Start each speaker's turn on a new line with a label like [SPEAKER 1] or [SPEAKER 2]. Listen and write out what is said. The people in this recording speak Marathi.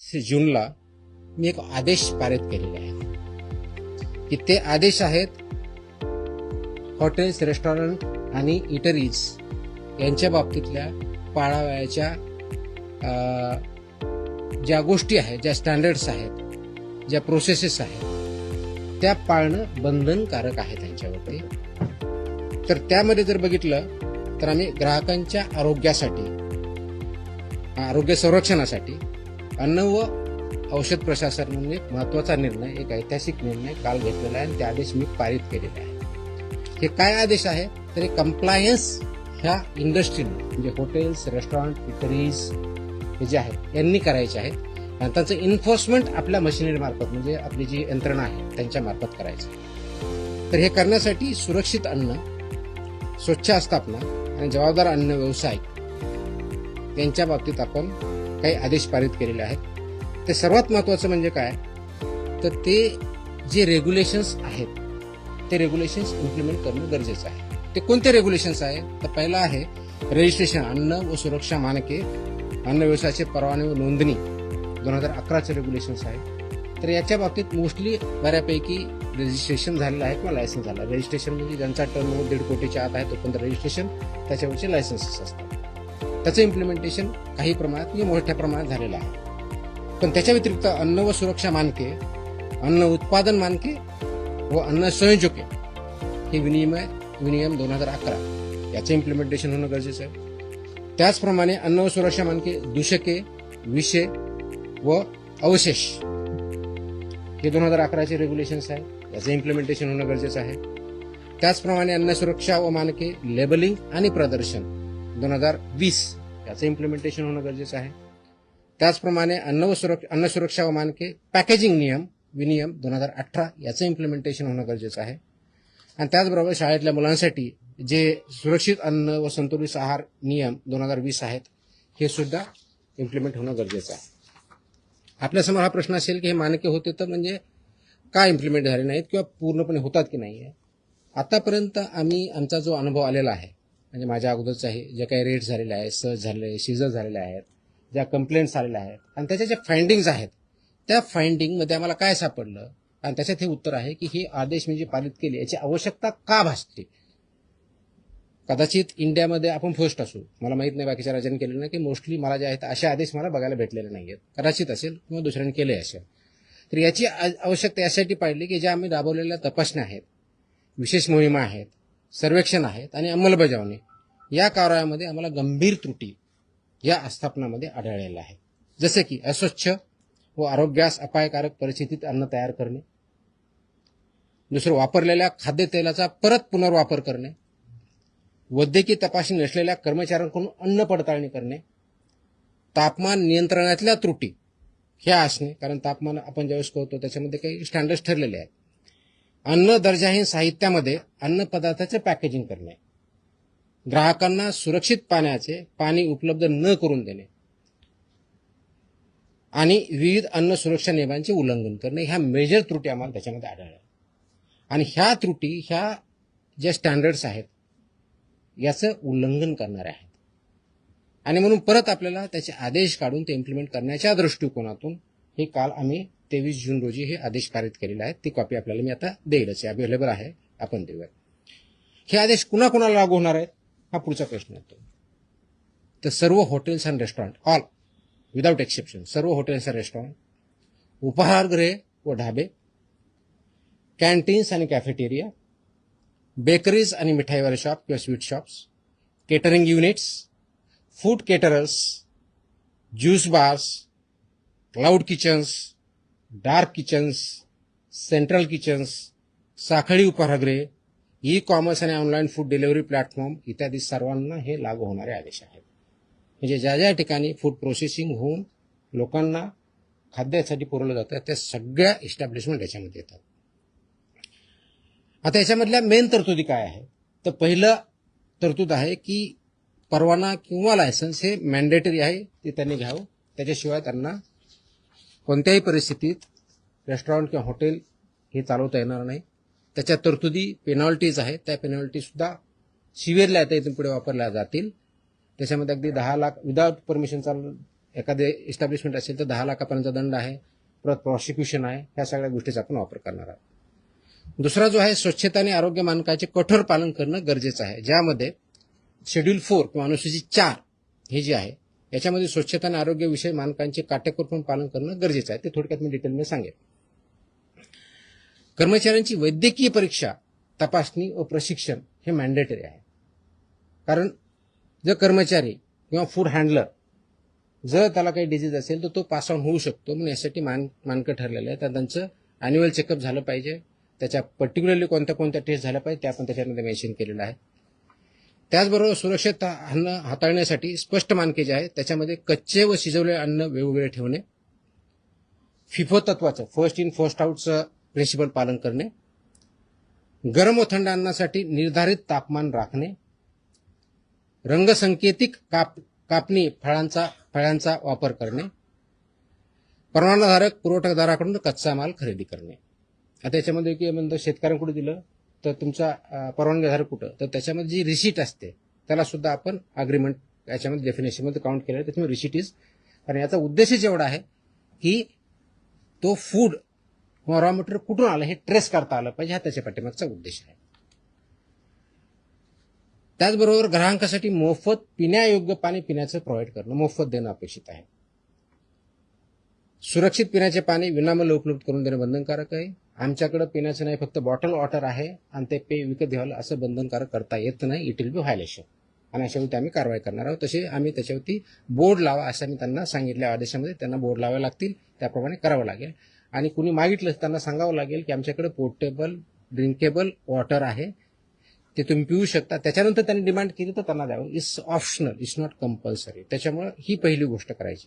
[SPEAKER 1] जूनला मी एक आदेश पारित केलेले आहे की ते आदेश आहेत हॉटेल्स, रेस्टॉरंट आणि इटरीज यांच्या बाबतीतल्या पाळावयाच्या ज्या गोष्टी आहेत, ज्या स्टँडर्ड्स आहेत, ज्या प्रोसेसेस आहेत, त्या पाळणं बंधनकारक आहे त्यांच्यावरती. तर त्यामध्ये जर बघितलं तर आम्ही ग्राहकांच्या आरोग्य संरक्षणासाठी अन्न व औषध प्रशासनाने एक महत्वाचा निर्णय, एक ऐतिहासिक निर्णय काल घेतलेला आहे आणि ते आदेश मी पारित केलेले आहे. हे काय आदेश आहे तर कंप्लायन्स ह्या इंडस्ट्रीने म्हणजे हॉटेल्स, रेस्टॉरंट, इटरीज हे जे आहेत यांनी करायचे आहेत आणि त्याचं एन्फोर्समेंट आपल्या मशिनरी मार्फत म्हणजे आपली जी यंत्रणा आहे त्यांच्या मार्फत करायचं. तर हे करण्यासाठी सुरक्षित अन्न, स्वच्छ आस्थापना आणि जबाबदार अन्न व्यवसाय यांच्या बाबतीत आपण काही आदेश पारित केलेले आहेत. ते सर्वात महत्वाचं म्हणजे काय तर ते जे रेग्युलेशन्स आहेत ते रेग्युलेशन्स इम्प्लिमेंट करणं गरजेचं आहे. ते कोणते रेग्युलेशन्स आहेत तर पहिला आहे रजिस्ट्रेशन, अन्न व सुरक्षा मानके, अन्न व्यवसायाचे परवाने व नोंदणी 2011चे रेग्युलेशन्स आहे. तर याच्या बाबतीत मोस्टली बऱ्यापैकी रजिस्ट्रेशन झालेलं आहे किंवा लायसन्स झालं. रजिस्ट्रेशन म्हणजे ज्यांचा टर्नओव्हर 1.5 कोटीच्या आत आहे तोपर्यंत रजिस्ट्रेशन, त्याच्यावरचे लायसन्सेस असतात. त्याचं इम्प्लिमेंटेशन काही प्रमाणात म्हणजे मोठ्या प्रमाणात झालेलं आहे. पण त्याच्या व्यतिरिक्त अन्न व सुरक्षा मानके, अन्न उत्पादन मानके व अन्न संयोजके हे विनियम 2011 याचं इम्प्लिमेंटेशन होणं गरजेचं आहे. त्याचप्रमाणे अन्न व सुरक्षा मानके, दूषके, विषे व अवशेष हे 2011चे रेग्युलेशन्स आहे, याचं इम्प्लिमेंटेशन होणं गरजेचं आहे. त्याचप्रमाणे अन्न सुरक्षा व मानके, लेबलिंग आणि प्रदर्शन 2020 याचं इम्प्लिमेंटेशन होणं गरजेचं आहे. त्याचप्रमाणे अन्न सुरक्षा व मानके, पॅकेजिंग विनियम 2018 याचं इम्प्लिमेंटेशन होणं गरजेचं आहे. आणि त्याचबरोबर शाळेतल्या मुलांसाठी जे सुरक्षित अन्न व संतुलित आहार नियम 2020 आहेत हे सुद्धा इम्प्लिमेंट होणं गरजेचं आहे. आपल्यासमोर हा प्रश्न असेल की हे मानके होते तर म्हणजे का इम्प्लिमेंट झाले नाहीत किंवा पूर्णपणे होतात की नाही आहे. आतापर्यंत आमचा जो अनुभव आलेला आहे म्हणजे माझ्या अगोदरचाही जे काही रेट झालेले आहेत, सर्च झालेले, सीजर झालेले आहेत, ज्या कंप्लेंट्स आलेल्या आहेत आणि त्याच्या ज्या फाइंडिंग्स आहेत त्या फाइंडिंगमध्ये आम्हाला काय सापडलं आणि त्याच्यात हे उत्तर आहे की हे आदेश म्हणजे पारित केले याची आवश्यकता का भासते. कदाचित इंडियामध्ये आपण फर्स्ट असू, मला माहित नाही बाकीच्या राज्यांनी केलेलं नाही की मोस्टली मला जे आहेत असे आदेश मला बघायला भेटलेले नाही आहेत. कदाचित असेल किंवा दुसऱ्यांनी केले असेल. तर याची आवश्यकता यासाठी पाहिली की ज्या आम्ही राबवलेल्या तपासण्या आहेत, विशेष मोहिमा आहेत, सर्वेक्षण आहेत आणि अंमलबजावणी या कार्यामध्ये आम्हाला गंभीर त्रुटी या आस्थापनामध्ये आढळलेल्या आहे. जसे की अस्वच्छ व आरोग्यास अपायकारक परिस्थितीत अन्न तयार करणे, दुसरं वापरलेल्या खाद्यतेलाचा परत पुनर्वापर करणे, वैद्यकीय तपासणी नसलेल्या कर्मचाऱ्यांकडून अन्न पडताळणी करणे, तापमान नियंत्रणातल्या त्रुटी ह्या असणे, कारण तापमान आपण ज्यावेळेस करतो त्याच्यामध्ये काही स्टँडर्ड्स ठरलेले आहेत. अन्न दर्जाहीन साहित्यामध्ये अन्न पदार्थाचे पॅकेजिंग करणे, ग्राहकांना सुरक्षित पाणी उपलब्ध न करून देणे आणि विविध अन्न सुरक्षा नियमांचे उल्लंघन करणे ह्या मेजर त्रुटी आम्हाला त्याच्यामध्ये आढळल्या. आणि ह्या त्रुटी ह्या ज्या स्टँडर्ड्स आहेत याचं उल्लंघन करणारे आहेत आणि म्हणून परत आपल्याला त्याचे आदेश काढून ते इम्प्लिमेंट करण्याच्या दृष्टिकोनातून हे काल आम्ही 23 जून रोजी हे आदेश पारित केलेले आहेत. ती कॉपी आपल्याला मी आता देईलच, अवेलेबल आहे, आपण देऊया. हे आदेश कुणाकुणाला लागू होणार आहेत हा पुढचा प्रश्न येतो. तर सर्व hotels and restaurant, all without exception, सर्व हॉटेल्स अँड रेस्टॉरंट, उपाहारगृहे व ढाबे, कॅन्टीन्स आणि कॅफेटेरिया, बेकरीज आणि मिठाईवाले शॉप किंवा sweet shops, catering units, food caterers, juice bars, cloud kitchens, dark kitchens, central kitchens, साखळी उपाहारगृहे, ई कॉमर्स आणि ऑनलाईन फूड डिलिव्हरी प्लॅटफॉर्म इत्यादी सर्वांना हे लागू होणारे आदेश आहेत. म्हणजे ज्या ज्या ठिकाणी फूड प्रोसेसिंग होऊन लोकांना खाद्यासाठी पुरवलं जातं त्या सगळ्या इस्टॅब्लिशमेंट याच्यामध्ये येतात. आता याच्यामधल्या मेन तरतुदी काय आहे तर पहिलं तरतूद आहे की परवाना किंवा लायसन्स हे मॅन्डेटरी आहे, ते त्यांनी घ्यावं. त्याच्याशिवाय त्यांना कोणत्याही परिस्थितीत रेस्टॉरंट किंवा हॉटेल हे चालवता येणार नाही. त्याच्या तरतुदी पेनॉल्टीज आहेत, त्या पेनॉल्टी सुद्धा सिव्हिअरली आता इथून पुढे वापरल्या जातील. त्याच्यामध्ये अगदी 10 लाख विदाउट परमिशन एखादे इस्टॅब्लिशमेंट असेल तर 10 लाखापर्यंतचा दंड आहे, परत प्रॉसिक्युशन आहे, ह्या सगळ्या गोष्टीचा आपण वापर करणार आहोत. दुसरा जो आहे, स्वच्छता आणि आरोग्य मानकाचे कठोर पालन करणं गरजेचं आहे, ज्यामध्ये शेड्यूल 4 किंवा अनुसूचित 4 हे जे आहे याच्यामध्ये स्वच्छता आणि आरोग्यविषयी मानकांचे काटेकोरपणे पालन करणं गरजेचं आहे. ते थोडक्यात मी डिटेलमध्ये सांगेन. कर्मचाऱ्यांची वैद्यकीय परीक्षा, तपासणी व प्रशिक्षण हे मॅन्डेटरी आहे. कारण जर कर्मचारी किंवा फूड हँडलर जर त्याला काही डिझीज असेल तर तो पास ऑन होऊ शकतो. म्हणून यासाठी मानकं ठरलेलं आहे. तर त्यांचं अॅन्युअल चेकअप झालं पाहिजे. त्याच्या पर्टिक्युलरली कोणत्या कोणत्या टेस्ट झाल्या पाहिजे ते आपण त्याच्यामध्ये मेन्शन केलेलं आहे. त्याचबरोबर सुरक्षित अन्न हाताळण्यासाठी स्पष्ट मानके जे आहेत त्याच्यामध्ये कच्चे व शिजवलेले अन्न वेगवेगळे ठेवणे, फिफो तत्वाचं फर्स्ट इन फर्स्ट आउटचं प्रिन्सिपल पालन करणे, गरम व थंड अन्नासाठी निर्धारित तापमान राखणे, रंगसंकेतिक कापणी फळांचा वापर करणे, परवानाधारक पुरवठादाराकडून कच्चा माल खरेदी करणे. आता याच्यामध्ये की म्हणतो शेतकऱ्यांकडे दिलं तर तुमचा परवानगीधारक कुठं, तर त्याच्यामध्ये जी रिसीट असते त्याला सुद्धा आपण अग्रीमेंट याच्यामध्ये डेफिनेशनमध्ये काउंट केलं आहे. त्याच्यामुळे रिसीट इज, कारण याचा उद्देशच एवढा आहे की तो फूड किंवा रॉ मटेरियल कुठून आलं हे ट्रेस करता आलं पाहिजे, हा त्याच्या पाठीमागचा उद्देश आहे. त्याचबरोबर ग्राहकांसाठी मोफत पिण्यायोग्य पाणी पिण्याचं प्रोव्हाइड करणं, मोफत देणं अपेक्षित आहे. सुरक्षित पिण्याचे पाणी विनामूल्य उपलब्ध करून देणं बंधनकारक आहे. आमच्याकडे पिण्याचं नाही, फक्त बॉटल वॉटर आहे आणि ते पे विकत घ्यावं असं बंधनकारक करता येत नाही. इट विल बी व्हायलेशन आणि अशावरती आम्ही कारवाई करणार आहोत. तसे आम्ही त्याच्यावरती बोर्ड लावा असं मी त्यांना सांगितल्या आदेशामध्ये. त्यांना बोर्ड लावावे लागतील, त्याप्रमाणे करावं लागेल. आणि कुणी मागितलं त्यांना सांगावं लागेल की आमच्याकडे पोर्टेबल ड्रिंकेबल वॉटर आहे, ते तुम्ही पिऊ शकता. त्याच्यानंतर त्यांनी डिमांड केली तर त्यांना द्यावं. It's optional, it's not compulsory. त्याच्यामुळे ही पहिली गोष्ट करायची.